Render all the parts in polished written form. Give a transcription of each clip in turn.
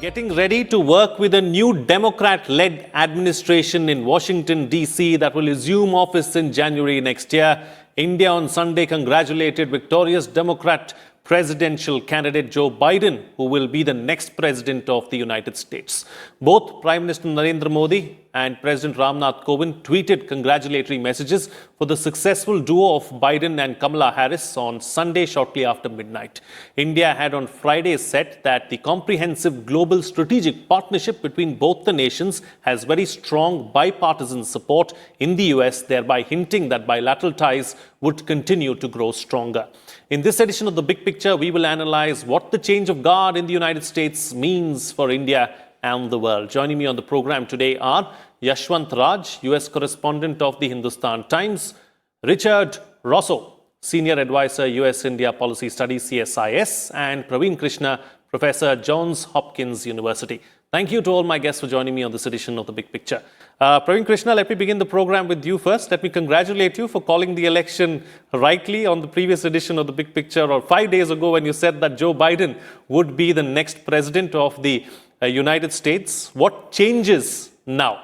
Getting ready to work with a new Democrat-led administration in Washington, D.C. that will assume office in January next year. India on Sunday congratulated victorious Democrat presidential candidate Joe Biden, who will be the next president of the United States. Both Prime Minister Narendra Modi and President Ramnath Kovind tweeted congratulatory messages for the successful duo of Bieden and Kamala Harris on Sunday shortly after midnight. India had on Friday said that the comprehensive global strategic partnership between both the nations has very strong bipartisan support in the US, thereby hinting that bilateral ties would continue to grow stronger. In this edition of The Big Picture, we will analyze what the change of guard in the United States means for India and the world. Joining me on the program today are Yashwant Raj, US correspondent of the Hindustan Times, Richard Rosso, Senior Advisor, US-India Policy Studies, CSIS, and Praveen Krishna, Professor, Johns Hopkins University. Thank you to all my guests for joining me on this edition of The Big Picture. Praveen Krishna, let me begin the program with you first. Let me congratulate you for calling the election rightly on the previous edition of The Big Picture, or 5 days ago when you said that Joe Biden would be the next president of the United States. What changes now?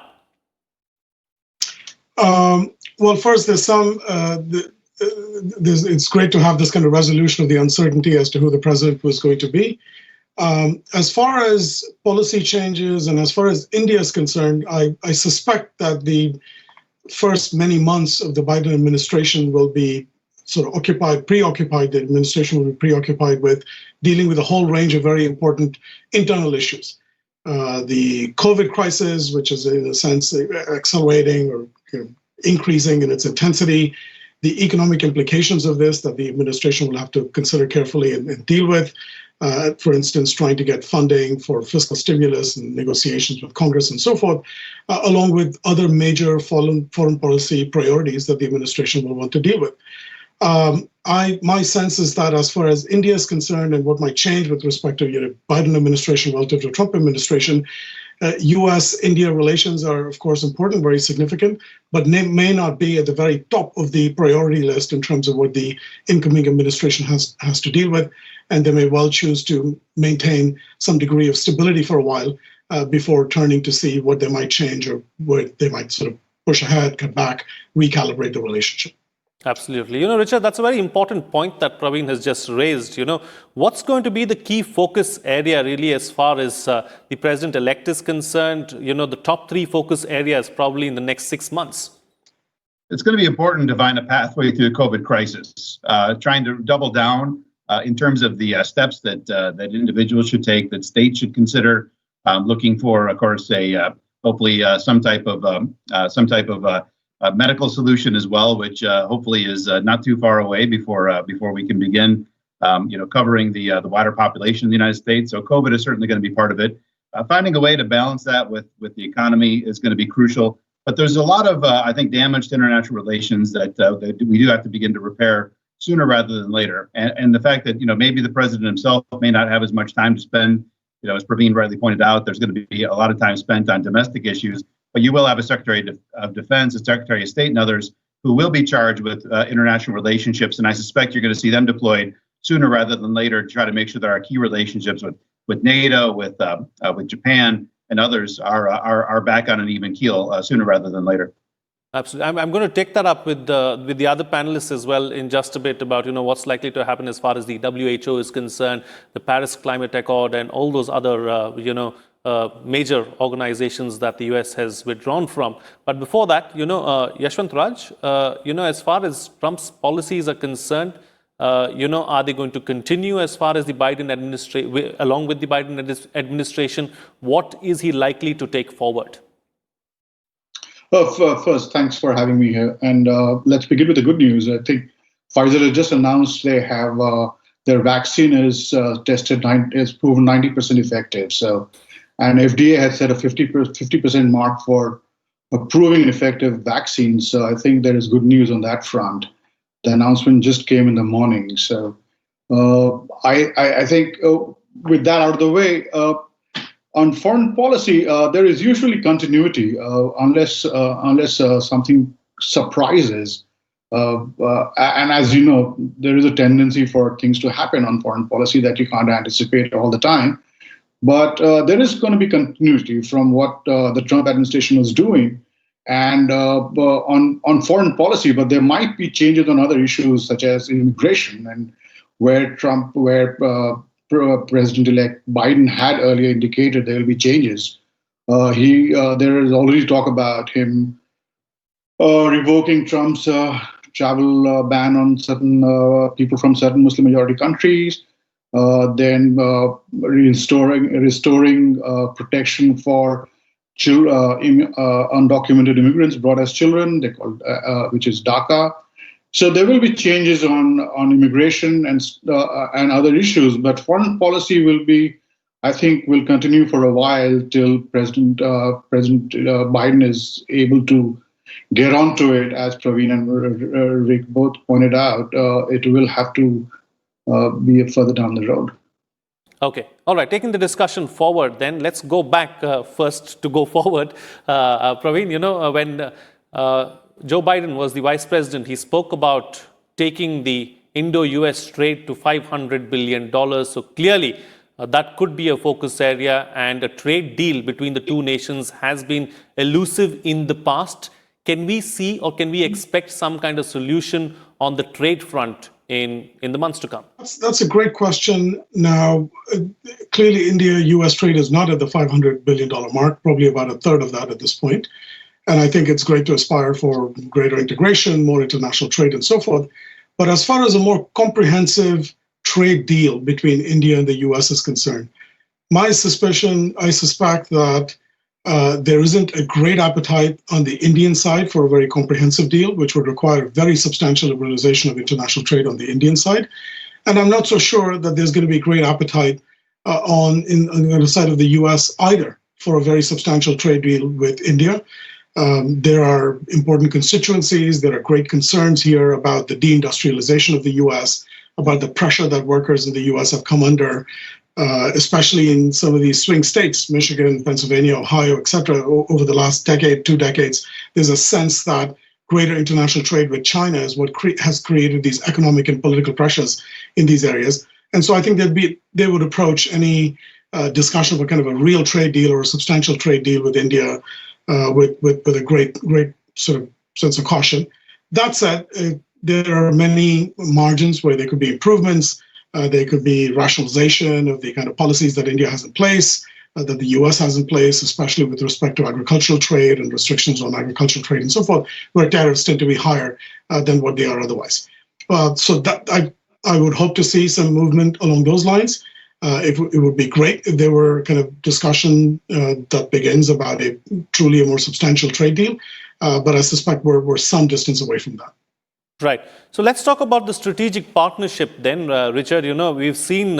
Well, first, there's some. It's great to have this kind of resolution of the uncertainty as to who the president was going to be. As far as policy changes and as far as India is concerned, I suspect that the first many months of the Biden administration will be sort of preoccupied. The administration will be preoccupied with dealing with a whole range of very important internal issues. The COVID crisis, which is in a sense accelerating or increasing in its intensity, the economic implications of this that the administration will have to consider carefully and deal with. For instance, trying to get funding for fiscal stimulus and negotiations with Congress and so forth, along with other major foreign policy priorities that the administration will want to deal with. My sense is that as far as India is concerned and what might change with respect to Biden administration relative to Trump administration, U.S.-India relations are, of course, important, very significant, but may not be at the very top of the priority list in terms of what the incoming administration has to deal with. And they may well choose to maintain some degree of stability for a while before turning to see what they might change or where they might sort of push ahead, cut back, recalibrate the relationship. Absolutely. Richard, that's a very important point that Praveen has just raised. What's going to be the key focus area really as far as the president-elect is concerned? The top three focus areas probably in the next 6 months. It's going to be important to find a pathway through the COVID crisis, trying to double down in terms of the steps that individuals should take, that states should consider, looking for, of course, hopefully some type of medical solution as well, which hopefully is not too far away before we can begin, covering the wider population in the United States. So COVID is certainly going to be part of it. Finding a way to balance that with the economy is going to be crucial. But there's a lot of, I think, damage to international relations that we do have to begin to repair sooner rather than later. And the fact that, maybe the president himself may not have as much time to spend, as Praveen rightly pointed out, there's going to be a lot of time spent on domestic issues. But you will have a Secretary of Defense, a Secretary of State, and others who will be charged with international relationships. And I suspect you're going to see them deployed sooner rather than later to try to make sure that our key relationships with NATO, with Japan, and others are back on an even keel sooner rather than later. Absolutely. I'm going to take that up with the other panelists as well in just a bit about what's likely to happen as far as the WHO is concerned, the Paris Climate Accord, and all those other major organizations that the US has withdrawn from. But before that, Yashwant Raj, as far as Trump's policies are concerned, are they going to continue as far as the Biden administration, along with the Biden administration? What is he likely to take forward? First, thanks for having me here. And let's begin with the good news. I think Pfizer has just announced they have their vaccine is tested, is proven 90% effective. So, and FDA had set a 50% mark for approving an effective vaccine. So I think there is good news on that front. The announcement just came in the morning. So I think with that out of the way, on foreign policy, there is usually continuity unless something surprises. And as you know, there is a tendency for things to happen on foreign policy that you can't anticipate all the time. But there is going to be continuity from what the Trump administration was doing, and on foreign policy. But there might be changes on other issues such as immigration, and where President-elect Biden had earlier indicated there will be changes. There is already talk about him revoking Trump's travel ban on certain people from certain Muslim majority countries. Then restoring protection for undocumented immigrants brought as children, they called, which is DACA. So there will be changes on immigration and other issues, but foreign policy will continue for a while till President Biden is able to get onto it. As Praveen and Rick both pointed out, it will have to be further down the road. Okay. All right. Taking the discussion forward, then let's go back first to go forward. Praveen, when Joe Biden was the vice president, he spoke about taking the Indo-US trade to $500 billion. So clearly, that could be a focus area, and a trade deal between the two nations has been elusive in the past. Can we see or can we expect some kind of solution on the trade front in the months to come? That's a great question. Now, clearly, India-US trade is not at the $500 billion mark, probably about a third of that at this point. And I think it's great to aspire for greater integration, more international trade, and so forth. But as far as a more comprehensive trade deal between India and the US is concerned, I suspect that there isn't a great appetite on the Indian side for a very comprehensive deal, which would require very substantial liberalization of international trade on the Indian side. And I'm not so sure that there's going to be great appetite on the other side of the US either for a very substantial trade deal with India. There are important constituencies. There are great concerns here about the deindustrialization of the US, about the pressure that workers in the US have come under, especially in some of these swing states, Michigan, Pennsylvania, Ohio, et cetera, over the last decade, 2 decades. There's a sense that greater international trade with China is what has created these economic and political pressures in these areas. And so I think they would approach any discussion of a kind of a real trade deal or a substantial trade deal with India with a great sort of sense of caution. That said, there are many margins where there could be improvements. There could be rationalization of the kind of policies that India has in place, that the US has in place, especially with respect to agricultural trade and restrictions on agricultural trade and so forth, where tariffs tend to be higher than what they are otherwise. So that I would hope to see some movement along those lines. It would be great if there were kind of discussion that begins about a truly a more substantial trade deal, but I suspect we're some distance away from that. Right. So let's talk about the strategic partnership then, Richard. We've seen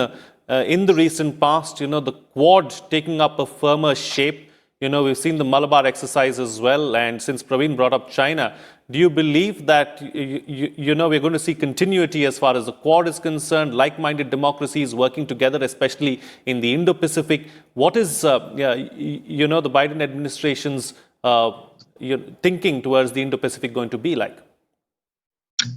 in the recent past, the Quad taking up a firmer shape. We've seen the Malabar exercise as well. And since Praveen brought up China, do you believe that, we're going to see continuity as far as the Quad is concerned, like-minded democracies working together, especially in the Indo-Pacific? What is, the Biden administration's thinking towards the Indo-Pacific going to be like?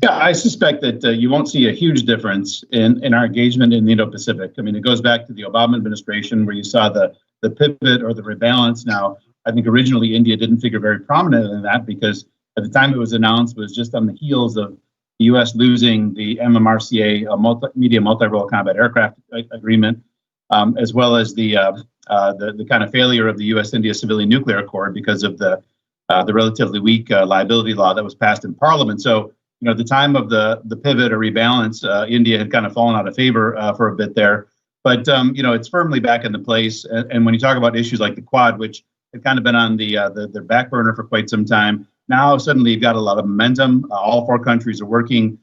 Yeah, I suspect that you won't see a huge difference in our engagement in the Indo-Pacific. I mean, it goes back to the Obama administration where you saw the pivot or the rebalance. Now, I think originally India didn't figure very prominently in that because at the time it was announced, it was just on the heels of the U.S. losing the MMRCA medium multi-role combat aircraft agreement, as well as the kind of failure of the U.S.-India civilian nuclear accord because of the relatively weak liability law that was passed in Parliament. So, at the time of the pivot or rebalance, India had kind of fallen out of favor for a bit there. But, it's firmly back into place. And when you talk about issues like the Quad, which had kind of been on their back burner for quite some time, now suddenly you've got a lot of momentum. All 4 countries are working,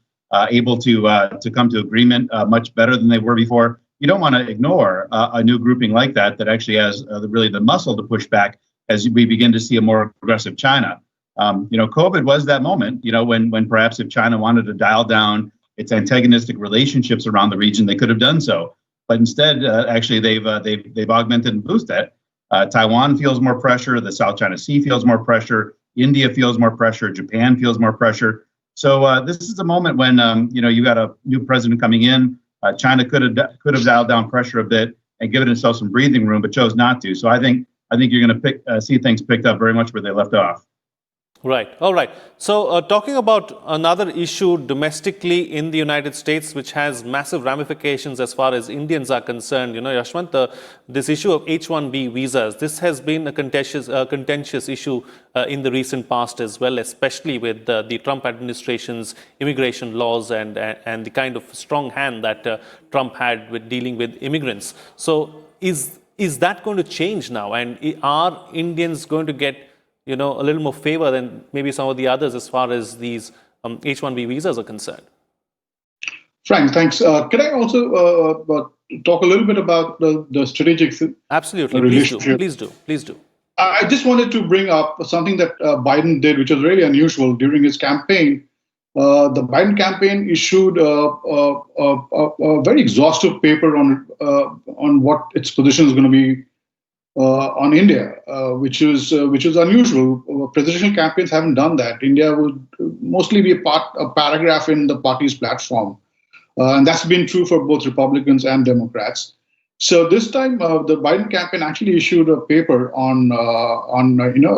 able to come to agreement much better than they were before. You don't want to ignore a new grouping like that actually has really the muscle to push back as we begin to see a more aggressive China. COVID was that moment, when perhaps if China wanted to dial down its antagonistic relationships around the region, they could have done so. But instead, actually, they've augmented and boosted that. Taiwan feels more pressure. The South China Sea feels more pressure. India feels more pressure. Japan feels more pressure. So this is a moment when you got a new president coming in. China could have dialed down pressure a bit, and given itself some breathing room, but chose not to. So I think you're going to see things picked up very much where they left off. Right. All right. So talking about another issue domestically in the United States, which has massive ramifications as far as Indians are concerned, Yashwant, this issue of H-1B visas, this has been a contentious issue in the recent past as well, especially with the Trump administration's immigration laws and the kind of strong hand that Trump had with dealing with immigrants. So is that going to change now? And are Indians going to get a little more favor than maybe some of the others as far as these H-1B visas are concerned? Frank, thanks. Can I also talk a little bit about the strategic Absolutely. relationship? Please do. I just wanted to bring up something that Biden did, which was really unusual during his campaign. The Biden campaign issued a very exhaustive paper on what its position is going to be on India, which is unusual. Presidential campaigns haven't done that. India would mostly be a paragraph in the party's platform, and that's been true for both Republicans and Democrats. So this time, the Biden campaign actually issued a paper on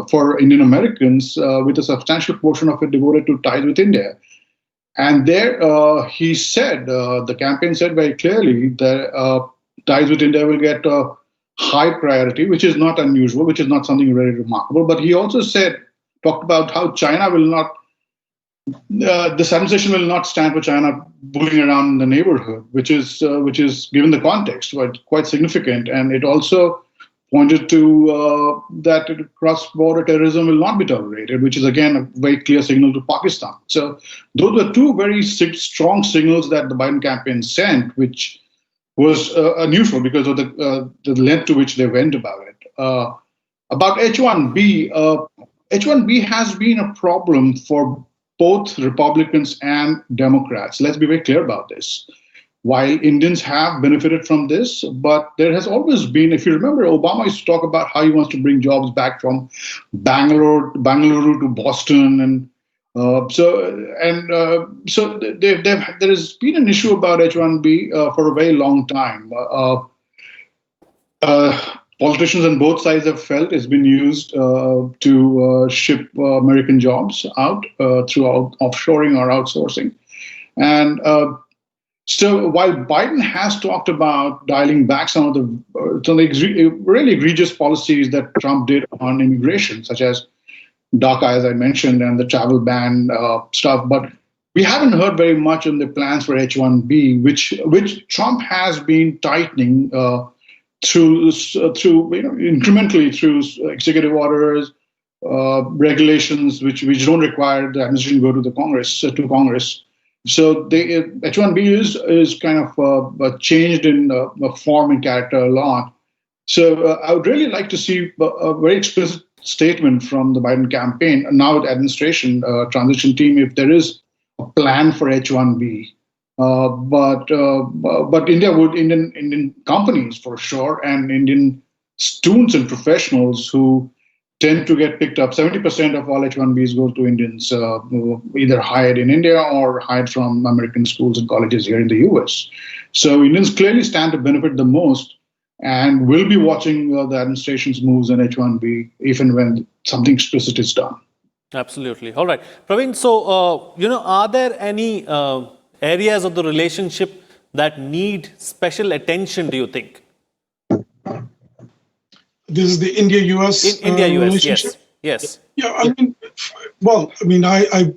for Indian Americans, with a substantial portion of it devoted to ties with India. And there, he said, the campaign said very clearly that ties with India will get high priority, which is not unusual, which is not something very remarkable. But he also talked about how China will not, this administration will not stand for China bullying around in the neighborhood, which is given the context, quite significant. And it also pointed to that cross-border terrorism will not be tolerated, which is again a very clear signal to Pakistan. So those were two very strong signals that the Biden campaign sent, which was unusual because of the length to which they went about it. About H-1B, H-1B has been a problem for both Republicans and Democrats. Let's be very clear about this. While Indians have benefited from this, but there has always been, if you remember, Obama used to talk about how he wants to bring jobs back from Bangalore to Boston, and so there has been an issue about H-1B for a very long time. Politicians on both sides have felt it's been used to ship American jobs out through offshoring or outsourcing. And so while Biden has talked about dialing back some of the really egregious policies that Trump did on immigration, such as DACA, as I mentioned, and the travel ban stuff, but we haven't heard very much on the plans for H-1B, which Trump has been tightening through incrementally through executive orders, regulations, which don't require the administration to go to the Congress. So the H-1B is kind of changed in form and character a lot. So I would really like to see a very explicit statement from the Biden campaign, and now the administration transition team, if there is a plan for H-1B. But Indian companies for sure, and Indian students and professionals who tend to get picked up. 70% of all H-1Bs go to Indians, either hired in India or hired from American schools and colleges here in the US. So Indians clearly stand to benefit the most, and will be watching the administration's moves on H-1B if and when something explicit is done. Absolutely. All right. Praveen, so, are there any areas of the relationship that need special attention, do you think? This is the India-US India-US, yes. Yeah,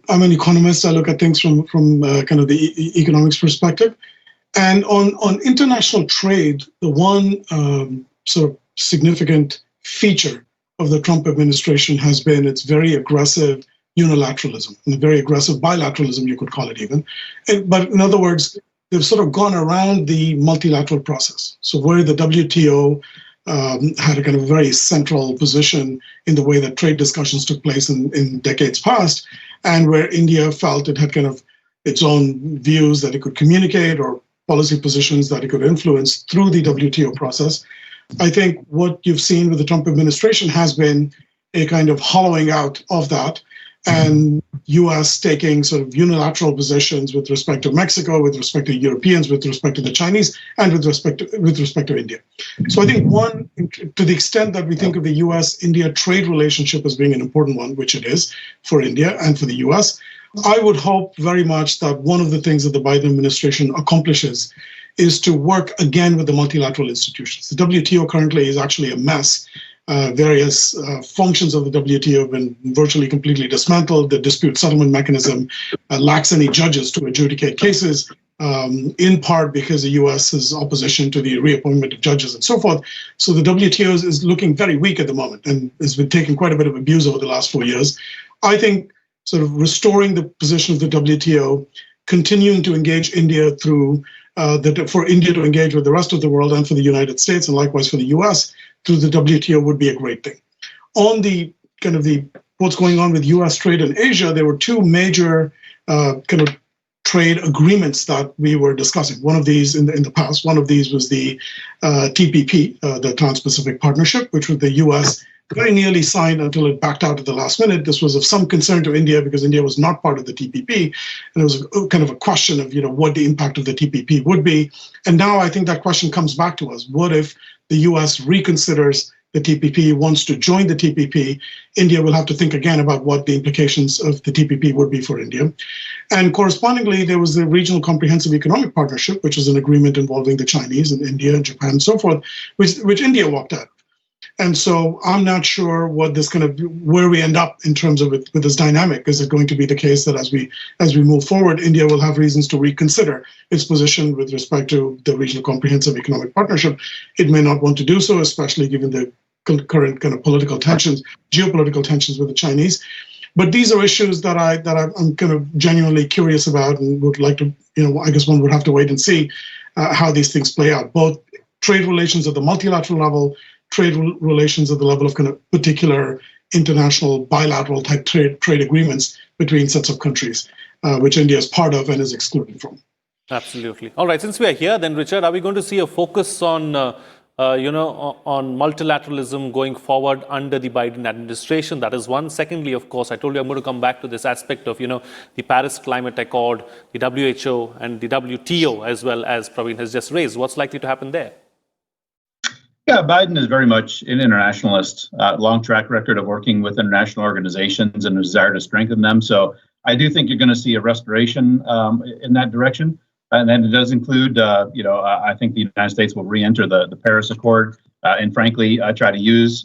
I'm an economist. I look at things from kind of the economics perspective. And on international trade, the one sort of significant feature of the Trump administration has been its very aggressive unilateralism, and very aggressive bilateralism, you could call it even. But in other words, they've sort of gone around the multilateral process. So where the WTO had a kind of very central position in the way that trade discussions took place in decades past, and where India felt it had kind of its own views that it could communicate or policy positions that it could influence through the WTO process. I think what you've seen with the Trump administration has been a kind of hollowing out of that, and US taking sort of unilateral positions with respect to Mexico, with respect to Europeans, with respect to the Chinese, and with respect to India. So I think one, to the extent that we think of the US-India trade relationship as being an important one, which it is for India and for the US, I would hope very much that one of the things that the Biden administration accomplishes is to work again with the multilateral institutions. The WTO currently is actually a mess. Various functions of the WTO have been virtually completely dismantled. The dispute settlement mechanism lacks any judges to adjudicate cases, in part because the US's opposition to the reappointment of judges and so forth. So the WTO is looking very weak at the moment and has been taking quite a bit of abuse over the last 4 years. I think sort of restoring the position of the WTO, continuing to engage India through for India to engage with the rest of the world and for the United States and likewise for the US through the WTO would be a great thing. On the kind of the what's going on with US trade in Asia, there were two major kind of trade agreements that we were discussing. One of these in the past, one of these was the TPP, the Trans-Pacific Partnership, which was the US very nearly signed until it backed out at the last minute. This was of some concern to India because India was not part of the TPP. And it was kind of a question of, what the impact of the TPP would be. And now I think that question comes back to us. What if the US reconsiders the TPP, wants to join the TPP? India will have to think again about what the implications of the TPP would be for India. And correspondingly, there was the Regional Comprehensive Economic Partnership, which was an agreement involving the Chinese and India and Japan and so forth, which India walked out. And so I'm not sure what this where we end up in terms of with this dynamic. Is it going to be the case that as we move forward, India will have reasons to reconsider its position with respect to the Regional Comprehensive Economic Partnership? It may not want to do so, especially given the current kind of political tensions, geopolitical tensions with the Chinese. But these are issues that I'm kind of genuinely curious about and would like to, I guess one would have to wait and see how these things play out. Both trade relations at the multilateral level, trade relations at the level of kind of particular international bilateral type trade agreements between sets of countries, which India is part of and is excluded from. Absolutely. All right. Since we are here, then, Richard, are we going to see a focus on, on multilateralism going forward under the Biden administration? That is one. Secondly, of course, I told you I'm going to come back to this aspect of, the Paris Climate Accord, the WHO and the WTO, as well as Praveen has just raised. What's likely to happen there? Yeah, Biden is very much an internationalist, long track record of working with international organizations and a desire to strengthen them. So I do think you're going to see a restoration in that direction. And then it does include, I think the United States will re-enter the Paris Accord and frankly, try to use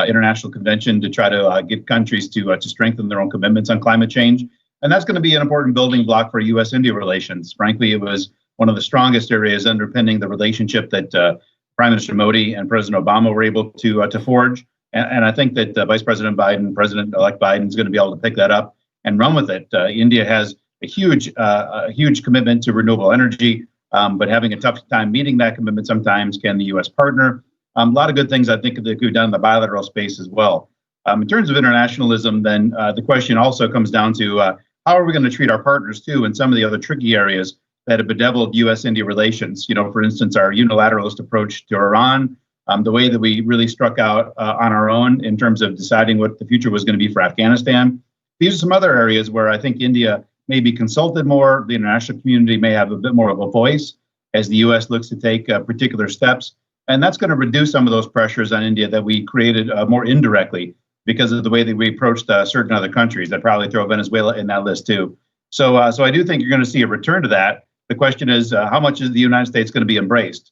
international convention to try to get countries to strengthen their own commitments on climate change. And that's going to be an important building block for U.S.-India relations. Frankly, it was one of the strongest areas underpinning the relationship that Prime Minister Modi and President Obama were able to forge. And I think that Vice President Biden, President-elect Biden, is going to be able to pick that up and run with it. India has a huge commitment to renewable energy, but having a tough time meeting that commitment sometimes. Can the U.S. partner? A lot of good things I think that could be done in the bilateral space as well. In terms of internationalism, then the question also comes down to how are we going to treat our partners too in some of the other tricky areas that have bedeviled U.S.-India relations. For instance, our unilateralist approach to Iran, the way that we really struck out on our own in terms of deciding what the future was going to be for Afghanistan. These are some other areas where I think India may be consulted more. The international community may have a bit more of a voice as the U.S. looks to take particular steps. And that's going to reduce some of those pressures on India that we created more indirectly because of the way that we approached certain other countries. I'd probably throw Venezuela in that list too. So I do think you're going to see a return to that. The question is, how much is the United States going to be embraced?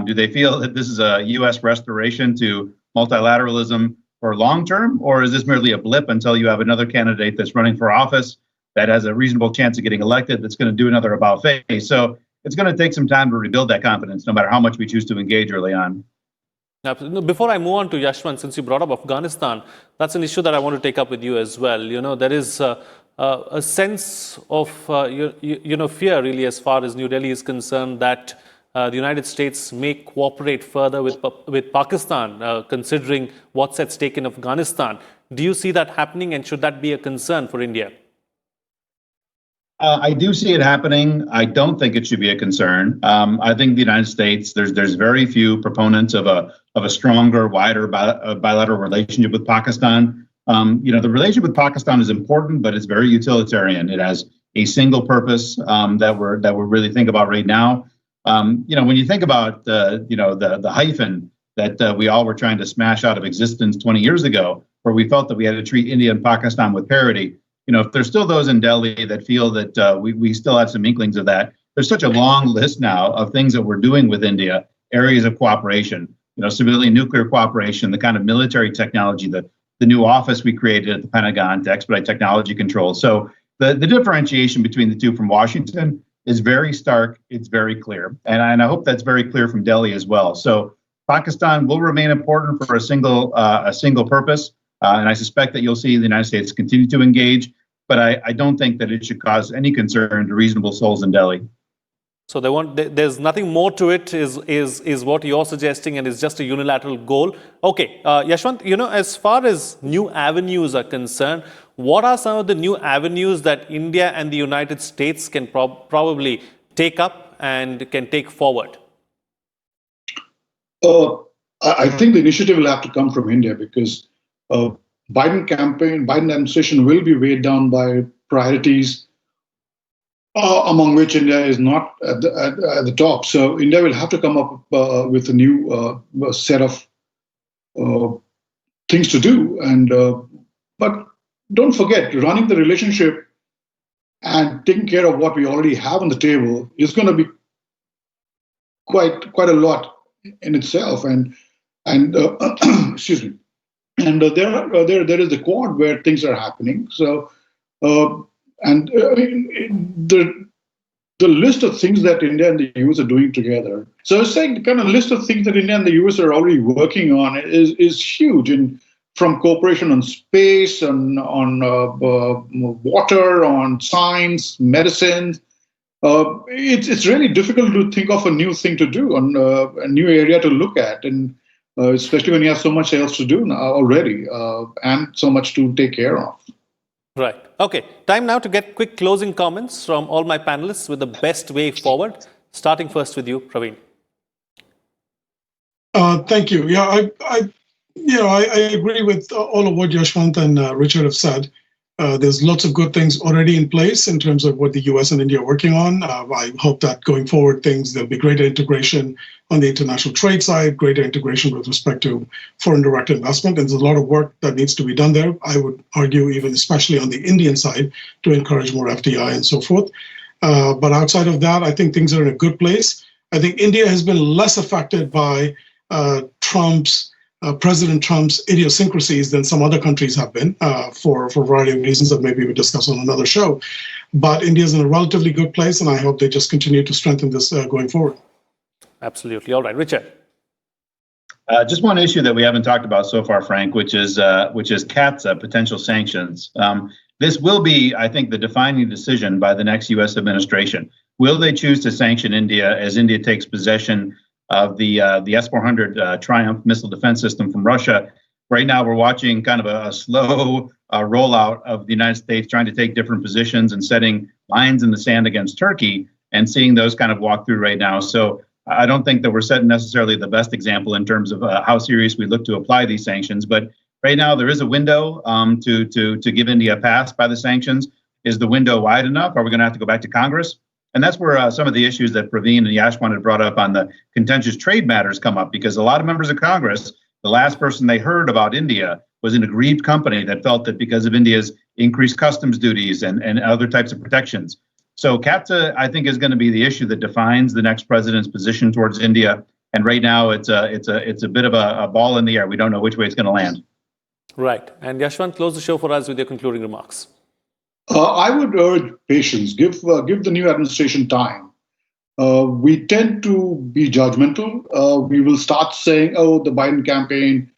Do they feel that this is a U.S. restoration to multilateralism for long term, or is this merely a blip until you have another candidate that's running for office that has a reasonable chance of getting elected that's going to do another about-face? So it's going to take some time to rebuild that confidence, no matter how much we choose to engage early on. Before I move on to Yashwant, since you brought up Afghanistan, that's an issue that I want to take up with you as well. There is a sense of fear really as far as New Delhi is concerned that the United States may cooperate further with Pakistan, considering what's at stake in Afghanistan. Do you see that happening, and should that be a concern for India? I do see it happening. I don't think it should be a concern. I think the United States, there's very few proponents of a stronger, wider bilateral relationship with Pakistan. The relationship with Pakistan is important, but it's very utilitarian. It has a single purpose that we're really think about right now. When you think about the hyphen that we all were trying to smash out of existence 20 years ago, where we felt that we had to treat India and Pakistan with parity. If there's still those in Delhi that feel that we still have some inklings of that, there's such a long list now of things that we're doing with India, areas of cooperation, civilian nuclear cooperation, the kind of military technology, the new office we created at the Pentagon to expedite technology control. So the differentiation between the two from Washington is very stark. It's very clear. And I hope that's very clear from Delhi as well. So Pakistan will remain important for a single purpose. And I suspect that you'll see the United States continue to engage. But I don't think that it should cause any concern to reasonable souls in Delhi. So there's nothing more to it, is what you're suggesting, and it's just a unilateral goal. Okay, Yashwant, as far as new avenues are concerned, what are some of the new avenues that India and the United States can probably take up and can take forward? I think the initiative will have to come from India because Biden administration will be weighed down by priorities among which India is not at the top. So India will have to come up with a new set of things to do. But don't forget, running the relationship and taking care of what we already have on the table is going to be quite a lot in itself. And excuse me. And there is the Quad where things are happening. So. The list of things that India and the US are doing together. So I was saying the kind of list of things that India and the US are already working on is huge, and from cooperation on space, on water, on science, medicine. It's really difficult to think of a new thing to do, on a new area to look at, and especially when you have so much else to do now already, and so much to take care of. Right. Okay. Time now to get quick closing comments from all my panelists with the best way forward. Starting first with you, Praveen. Thank you. Yeah, I agree with all of what Yashwant and Richard have said. There's lots of good things already in place in terms of what the US and India are working on. I hope that going forward, there'll be greater integration on the international trade side, greater integration with respect to foreign direct investment. And there's a lot of work that needs to be done there. I would argue even especially on the Indian side to encourage more FDI and so forth. But outside of that, I think things are in a good place. I think India has been less affected by President Trump's idiosyncrasies than some other countries have been for a variety of reasons that maybe we discuss on another show. But India's in a relatively good place, and I hope they just continue to strengthen this going forward. Absolutely. All right, Richard. Just one issue that we haven't talked about so far, Frank, which is CAATSA, potential sanctions. This will be, I think, the defining decision by the next U.S. administration. Will they choose to sanction India as India takes possession of the S-400 Triumph missile defense system from Russia? Right now, we're watching kind of a slow rollout of the United States trying to take different positions and setting lines in the sand against Turkey and seeing those kind of walk through right now. So I don't think that we're setting necessarily the best example in terms of how serious we look to apply these sanctions. But right now, there is a window to give India a pass by the sanctions. Is the window wide enough? Are we going to have to go back to Congress? And that's where some of the issues that Praveen and Yashwant had brought up on the contentious trade matters come up, because a lot of members of Congress, the last person they heard about India was an aggrieved company that felt that because of India's increased customs duties and other types of protections. So CAATSA, I think, is going to be the issue that defines the next president's position towards India. And right now, it's a bit of a ball in the air. We don't know which way it's going to land. Right. And Yashwant, close the show for us with your concluding remarks. I would urge patience. Give the new administration time. We tend to be judgmental. We will start saying, "Oh, the Biden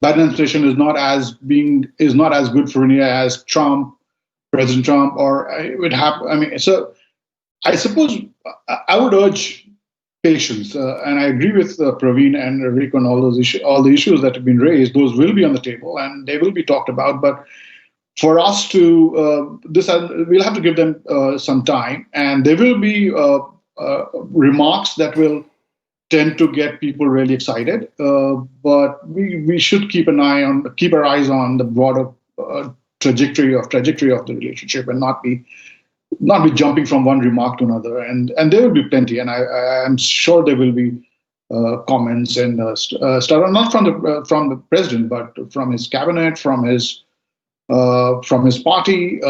administration is not as good for India as President Trump," or it would happen. I mean, so I suppose I would urge patience, and I agree with Praveen and Rick on all the issues that have been raised. Those will be on the table and they will be talked about, but. For us to we'll have to give them some time, and there will be remarks that will tend to get people really excited. But we should keep our eyes on the broader trajectory of the relationship, and not be jumping from one remark to another. And there will be plenty, and I'm sure there will be comments and stuff, not from the president, but from his cabinet, from his party.